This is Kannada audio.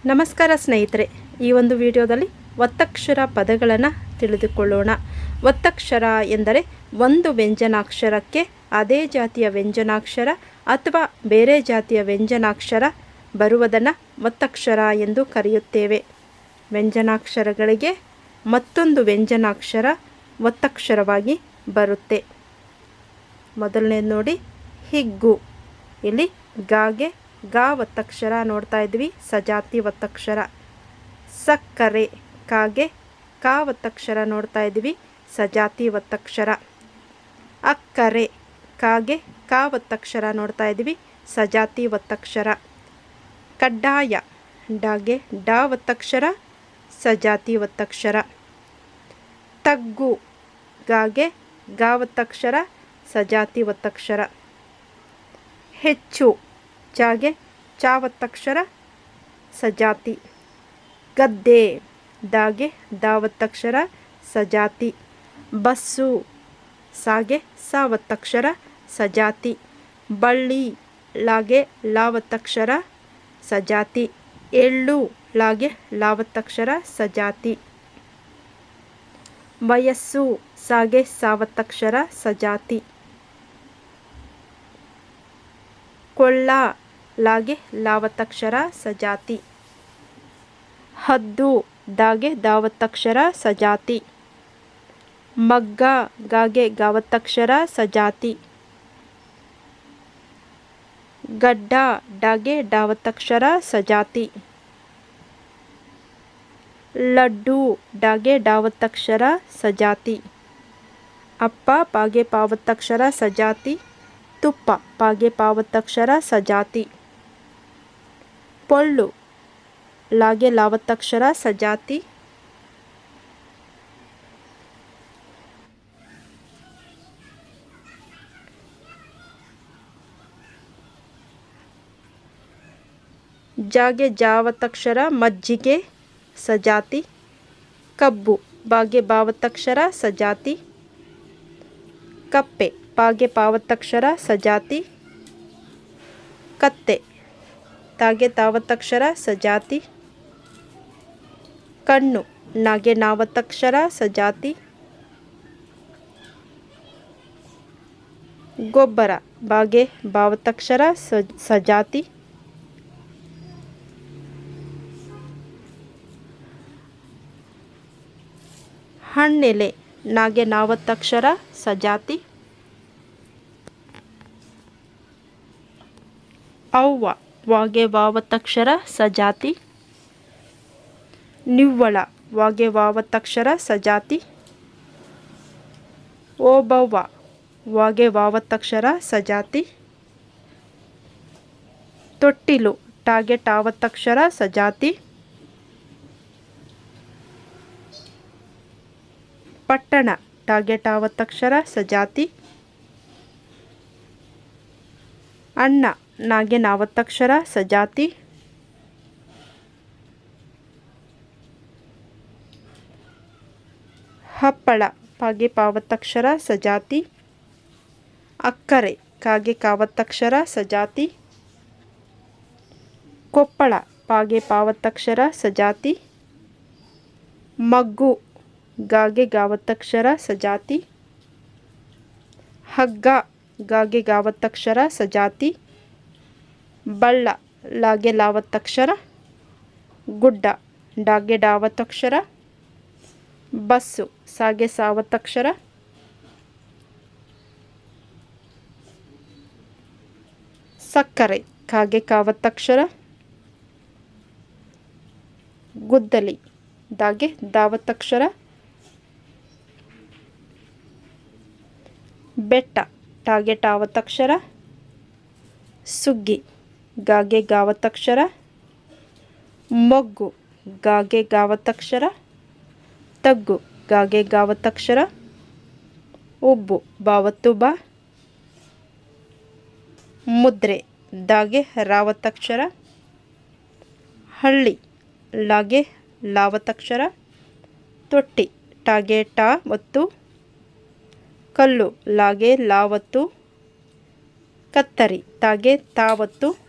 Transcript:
ನಮಸ್ಕಾರ ಸ್ನೇಹಿತರೆ, ಈ ಒಂದು ವಿಡಿಯೋದಲ್ಲಿ ಒತ್ತಕ್ಷರ ಪದಗಳನ್ನು ತಿಳಿದುಕೊಳ್ಳೋಣ. ಒತ್ತಕ್ಷರ ಎಂದರೆ ಒಂದು ವ್ಯಂಜನಾಕ್ಷರಕ್ಕೆ ಅದೇ ಜಾತಿಯ ವ್ಯಂಜನಾಕ್ಷರ ಅಥವಾ ಬೇರೆ ಜಾತಿಯ ವ್ಯಂಜನಾಕ್ಷರ ಬರುವುದನ್ನು ಒತ್ತಕ್ಷರ ಎಂದು ಕರೆಯುತ್ತೇವೆ. ವ್ಯಂಜನಾಕ್ಷರಗಳಿಗೆ ಮತ್ತೊಂದು ವ್ಯಂಜನಾಕ್ಷರ ಒತ್ತಕ್ಷರವಾಗಿ ಬರುತ್ತೆ. ಮೊದಲನೇದು ನೋಡಿ, ಹಿಗ್ಗು. ಇಲ್ಲಿ ಗಾಗೆ ಗ ಒತ್ತಕ್ಷರ ನೋಡ್ತಾ ಇದ್ವಿ, ಸಜಾತಿ ಒತ್ತಕ್ಷರ. ಸಕ್ಕರೆ, ಕಾಗೆ ಕ ಒತ್ತಕ್ಷರ ನೋಡ್ತಾ ಇದ್ವಿ, ಸಜಾತಿ ಒತ್ತಕ್ಷರ. ಅಕ್ಕರೆ, ಕಾಗೆ ಕ ಒತ್ತಕ್ಷರ ನೋಡ್ತಾ ಇದ್ವಿ, ಸಜಾತಿ ಒತ್ತಕ್ಷರ. ಕಡ್ಡಾಯ, ಡಾಗೆ ಡ ಒತ್ತಕ್ಷರ, ಸಜಾತಿ ಒತ್ತಕ್ಷರ. ತಗ್ಗು, ಗಾಗೆ ಗ ಒತ್ತಕ್ಷರ, ಸಜಾತಿ ಒತ್ತಕ್ಷರ. ಹೆಚ್ಚು, ಜಾಗೆ ಚ ಒತ್ತಕ್ಷರ, ಸಜಾತಿ. ಗದ್ದೆ, ದಾಗೆ ದ ಒತ್ತಕ್ಷರ, ಸಜಾತಿ. ಬಸ್ಸು, ಸಾಗೆ ಸ ಒತ್ತಕ್ಷರ, ಸಜಾತಿ. ಬಳ್ಳಿ, ಲಾಗೆ ಲ ಒತ್ತಕ್ಷರ, ಸಜಾತಿ. ಎಳ್ಳು, ಲಾಗೆ ಲ ಒತ್ತಕ್ಷರ, ಸಜಾತಿ. ವಯಸ್ಸು, ಸಾಗೆ ಸ ಒತ್ತಕ್ಷರ, ಸಜಾತಿ. ಕೊಳ್ಳ, ಲಾಗೆ ಲ ಒತ್ತಕ್ಷರ, ಸಜಾತಿ. ಹದ್ದು, ದಾಗೆ ದ ಒತ್ತಕ್ಷರ, ಸಜಾತಿ. ಮಗ್ಗ, ಗಾಗೆ ಗ ಒತ್ತಕ್ಷರ, ಸಜಾತಿ. ಗಡ್ಡ, ಡಾಗೆ ಡ ಒತ್ತಕ್ಷರ, ಸಜಾತಿ. ಲಡ್ಡು, ಡಾಗೆ ಡ ಒತ್ತಕ್ಷರ, ಸಜಾತಿ. ಅಪ್ಪ, ಪಾಗೆ ಪ ಒತ್ತಕ್ಷರ, ಸಜಾತಿ. ತುಪ್ಪ, ಪಾಗೆ ಪ ಒತ್ತಕ್ಷರ, ಸಜಾತಿ. ಪೊಳ್ಳು, ಲಾಗೆ ಲ ಒತ್ತಕ್ಷರ, ಸಜಾತಿ. ಜಾಗೆ ಜ ಒತ್ತಕ್ಷರ, ಮಜ್ಜಿಗೆ, ಸಜಾತಿ. ಕಬ್ಬು, ಬಾಗೆ ಬ ಒತ್ತಕ್ಷರ, ಸಜಾತಿ. ಕಪ್ಪೆ, ಪಾಗೆ ಪ ಒತ್ತಕ್ಷರ, ಸಜಾತಿ. ಕತ್ತೆ, ತಾಗೆ ತ ಒತ್ತಕ್ಷರ, ಸಜಾತಿ. ಕಣ್ಣು, ನಾಗೆ ನ ಒತ್ತಕ್ಷರ, ಸಜಾತಿ. ಗೊಬ್ಬರ, ಬಾಗೆ ಬ ಒತ್ತಕ್ಷರ, ಸಜಾತಿ. ಹಣ್ಣೆಲೆ, ನಾಗೆ ನ ಒತ್ತಕ್ಷರ, ಸಜಾತಿ. ಅವ್ವ, ವಾಗೆ ವ ಒತ್ತಕ್ಷರ, ಸಜಾತಿ. ನಿವ್ವಳ, ವಾಗೆ ವ ಒತ್ತಕ್ಷರ, ಸಜಾತಿ. ಓಬವ್ವ, ವಾಗೆ ವ ಒತ್ತಕ್ಷರ, ಸಜಾತಿ. ತೊಟ್ಟಿಲು, ಟಾಗೆ ಟ ಒತ್ತಕ್ಷರ, ಸಜಾತಿ. ಪಟ್ಟಣ, ಟಾಗೆ ಟ ಒತ್ತಕ್ಷರ, ಸಜಾತಿ. ಅಣ್ಣ, ನಾಗೆ ನ ಒತ್ತಕ್ಷರ, ಸಜಾತಿ. ಹಪ್ಪಳ, ಪಾಗೆ ಪ ಒತ್ತಕ್ಷರ, ಸಜಾತಿ. ಅಕ್ಕರೆ, ಕಾಗೆ ಕ ಒತ್ತಕ್ಷರ, ಸಜಾತಿ. ಕೊಪ್ಪಳ, ಪಾಗೆ ಪ ಒತ್ತಕ್ಷರ, ಸಜಾತಿ. ಮಗ್ಗು, ಗಾಗೆ ಗ ಒತ್ತಕ್ಷರ, ಸಜಾತಿ. ಹಗ್ಗ, ಗಾಗೆ ಗ ಒತ್ತಕ್ಷರ, ಸಜಾತಿ. ಬಳ್ಳ, ಲಾಗೆ ಲ ಒತ್ತಕ್ಷರ. ಗುಡ್ಡ, ಡಾಗೆ ಡ ಒತ್ತಕ್ಷರ. ಬಸ್ಸು, ಸಾಗೆ ಸ ಒತ್ತಕ್ಷರ. ಸಕ್ಕರೆ, ಕಾಗೆ ಕ ಒತ್ತಕ್ಷರ. ಗುದ್ದಲಿ, ದಾಗೆ ದ ಒತ್ತಕ್ಷರ. ಬೆಟ್ಟ, ಟಾಗೆ ಟ ಒತ್ತಕ್ಷರ. ಸುಗ್ಗಿ, ಗಾಗೆ ಗ ಒತ್ತಕ್ಷರ. ಮೊಗ್ಗು, ಗಾಗೆ ಗ ಒತ್ತಕ್ಷರ. ತಗ್ಗು, ಗಾಗೆ ಗ ಒತ್ತಕ್ಷರ. ಉಬ್ಬು, ಬ ಒತ್ತು ಬ. ಮುದ್ರೆ, ದಾಗೆ ರ ಒತ್ತಕ್ಷರ. ಹಳ್ಳಿ, ಲಾಗೆ ಲ ಒತ್ತಕ್ಷರ. ತೊಟ್ಟಿ, ಟಾಗೆ ಟ ಒತ್ತು. ಕಲ್ಲು, ಲಾಗೆ ಲ ಒತ್ತು. ಕತ್ತರಿ, ತಾಗೆ ತಾ ಒತ್ತು.